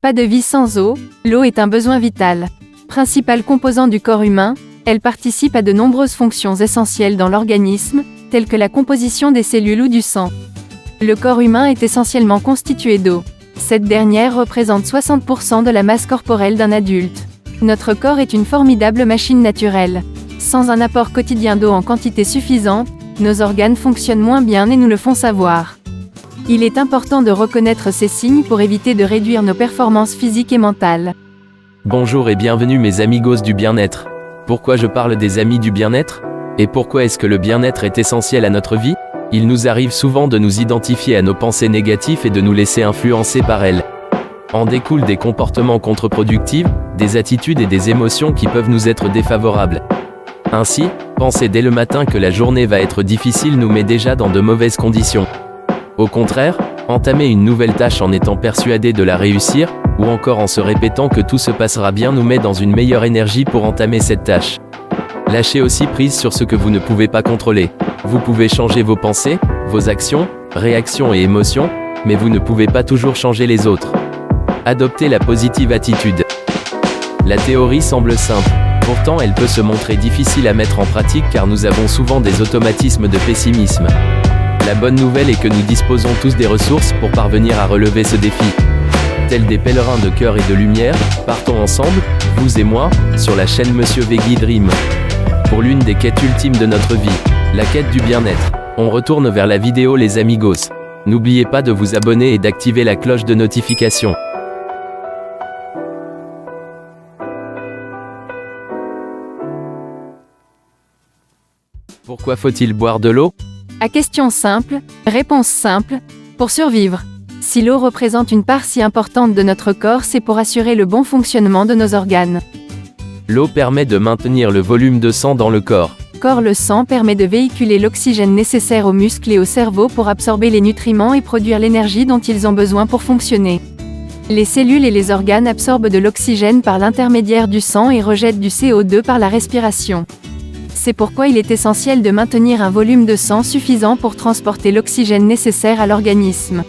Pas de vie sans eau, l'eau est un besoin vital. Principal composant du corps humain, elle participe à de nombreuses fonctions essentielles dans l'organisme, telles que la composition des cellules ou du sang. Le corps humain est essentiellement constitué d'eau. Cette dernière représente 60% de la masse corporelle d'un adulte. Notre corps est une formidable machine naturelle. Sans un apport quotidien d'eau en quantité suffisante, nos organes fonctionnent moins bien et nous le font savoir. Il est important de reconnaître ces signes pour éviter de réduire nos performances physiques et mentales. Bonjour et bienvenue mes amigos du bien-être. Pourquoi je parle des amis du bien-être? Et pourquoi est-ce que le bien-être est essentiel à notre vie? Il nous arrive souvent de nous identifier à nos pensées négatives et de nous laisser influencer par elles. En découlent des comportements contre-productifs, des attitudes et des émotions qui peuvent nous être défavorables. Ainsi, penser dès le matin que la journée va être difficile nous met déjà dans de mauvaises conditions. Au contraire, entamer une nouvelle tâche en étant persuadé de la réussir, ou encore en se répétant que tout se passera bien nous met dans une meilleure énergie pour entamer cette tâche. Lâchez aussi prise sur ce que vous ne pouvez pas contrôler. Vous pouvez changer vos pensées, vos actions, réactions et émotions, mais vous ne pouvez pas toujours changer les autres. Adoptez la positive attitude. La théorie semble simple, pourtant elle peut se montrer difficile à mettre en pratique car nous avons souvent des automatismes de pessimisme. La bonne nouvelle est que nous disposons tous des ressources pour parvenir à relever ce défi. Tels des pèlerins de cœur et de lumière, partons ensemble, vous et moi, sur la chaîne Monsieur Veggie Dream. Pour l'une des quêtes ultimes de notre vie, la quête du bien-être. On retourne vers la vidéo les amigos. N'oubliez pas de vous abonner et d'activer la cloche de notification. Pourquoi faut-il boire de l'eau? À question simple, réponse simple, pour survivre. Si l'eau représente une part si importante de notre corps, c'est pour assurer le bon fonctionnement de nos organes. L'eau permet de maintenir le volume de sang dans le corps. Le sang permet de véhiculer l'oxygène nécessaire aux muscles et au cerveau pour absorber les nutriments et produire l'énergie dont ils ont besoin pour fonctionner. Les cellules et les organes absorbent de l'oxygène par l'intermédiaire du sang et rejettent du CO2 par la respiration. C'est pourquoi il est essentiel de maintenir un volume de sang suffisant pour transporter l'oxygène nécessaire à l'organisme.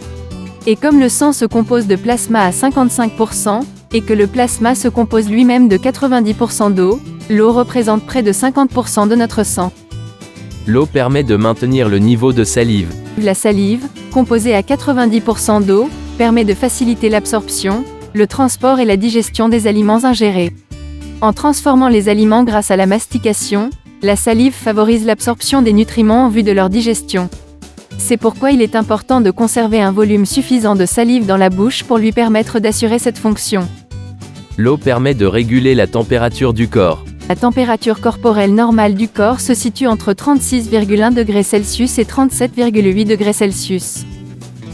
Et comme le sang se compose de plasma à 55%, et que le plasma se compose lui-même de 90% d'eau, l'eau représente près de 50% de notre sang. L'eau permet de maintenir le niveau de salive. La salive, composée à 90% d'eau, permet de faciliter l'absorption, le transport et la digestion des aliments ingérés. En transformant les aliments grâce à la mastication, la salive favorise l'absorption des nutriments en vue de leur digestion. C'est pourquoi il est important de conserver un volume suffisant de salive dans la bouche pour lui permettre d'assurer cette fonction. L'eau permet de réguler la température du corps. La température corporelle normale du corps se situe entre 36,1 degrés Celsius et 37,8 degrés Celsius.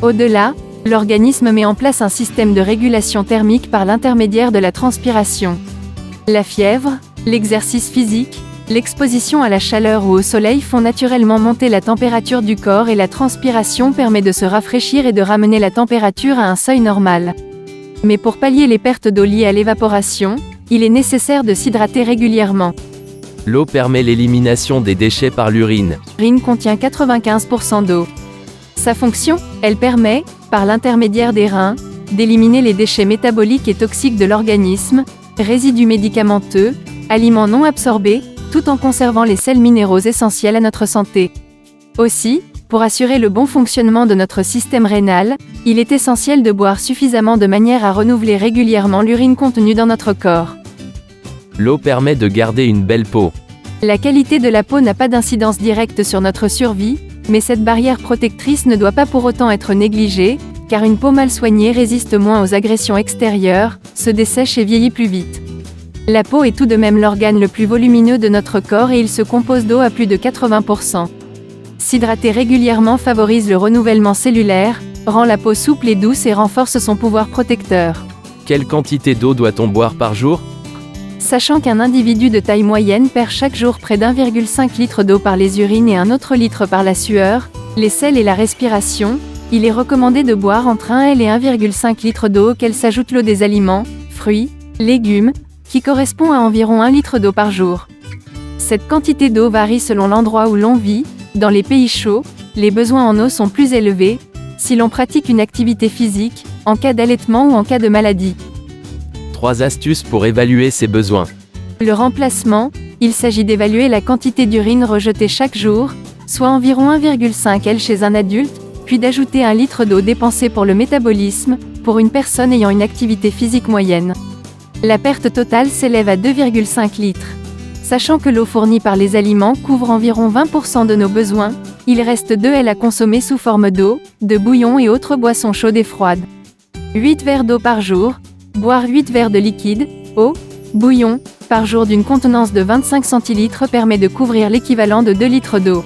Au-delà, l'organisme met en place un système de régulation thermique par l'intermédiaire de la transpiration. La fièvre, l'exercice physique, l'exposition à la chaleur ou au soleil font naturellement monter la température du corps et la transpiration permet de se rafraîchir et de ramener la température à un seuil normal. Mais pour pallier les pertes d'eau liées à l'évaporation, il est nécessaire de s'hydrater régulièrement. L'eau permet l'élimination des déchets par l'urine. L'urine contient 95% d'eau. Sa fonction, elle permet, par l'intermédiaire des reins, d'éliminer les déchets métaboliques et toxiques de l'organisme, résidus médicamenteux, aliments non absorbés, tout en conservant les sels minéraux essentiels à notre santé. Aussi, pour assurer le bon fonctionnement de notre système rénal, il est essentiel de boire suffisamment de manière à renouveler régulièrement l'urine contenue dans notre corps. L'eau permet de garder une belle peau. La qualité de la peau n'a pas d'incidence directe sur notre survie, mais cette barrière protectrice ne doit pas pour autant être négligée, car une peau mal soignée résiste moins aux agressions extérieures, se dessèche et vieillit plus vite. La peau est tout de même l'organe le plus volumineux de notre corps et il se compose d'eau à plus de 80%. S'hydrater régulièrement favorise le renouvellement cellulaire, rend la peau souple et douce et renforce son pouvoir protecteur. Quelle quantité d'eau doit-on boire par jour? Sachant qu'un individu de taille moyenne perd chaque jour près d'1,5 litre d'eau par les urines et 1 autre litre par la sueur, les selles et la respiration, il est recommandé de boire entre 1 L et 1,5 litre d'eau auquel s'ajoute l'eau des aliments, fruits, légumes, qui correspond à environ 1 litre d'eau par jour. Cette quantité d'eau varie selon l'endroit où l'on vit. Dans les pays chauds, les besoins en eau sont plus élevés, si l'on pratique une activité physique, en cas d'allaitement ou en cas de maladie. 3 astuces pour évaluer ses besoins. Le remplacement, il s'agit d'évaluer la quantité d'urine rejetée chaque jour, soit environ 1,5 L chez un adulte, puis d'ajouter 1 litre d'eau dépensée pour le métabolisme, pour une personne ayant une activité physique moyenne. La perte totale s'élève à 2,5 litres. Sachant que l'eau fournie par les aliments couvre environ 20% de nos besoins, il reste 2 L à consommer sous forme d'eau, de bouillon et autres boissons chaudes et froides. 8 verres d'eau par jour, boire 8 verres de liquide, eau, bouillon, par jour d'une contenance de 25 centilitres permet de couvrir l'équivalent de 2 litres d'eau.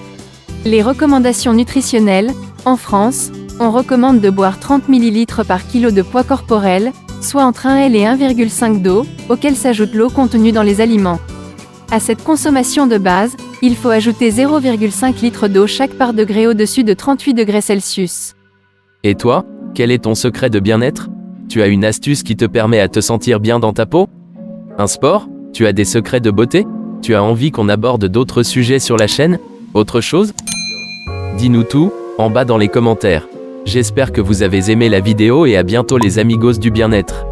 Les recommandations nutritionnelles, en France, on recommande de boire 30 ml par kilo de poids corporel, soit entre 1 L et 1,5 d'eau, auquel s'ajoute l'eau contenue dans les aliments. À cette consommation de base, il faut ajouter 0,5 litre d'eau chaque par degré au-dessus de 38 degrés Celsius. Et toi, quel est ton secret de bien-être? Tu as une astuce qui te permet à te sentir bien dans ta peau? Un sport? Tu as des secrets de beauté? Tu as envie qu'on aborde d'autres sujets sur la chaîne? Autre chose? Dis-nous tout, en bas dans les commentaires. J'espère que vous avez aimé la vidéo et à bientôt les amigos du bien-être.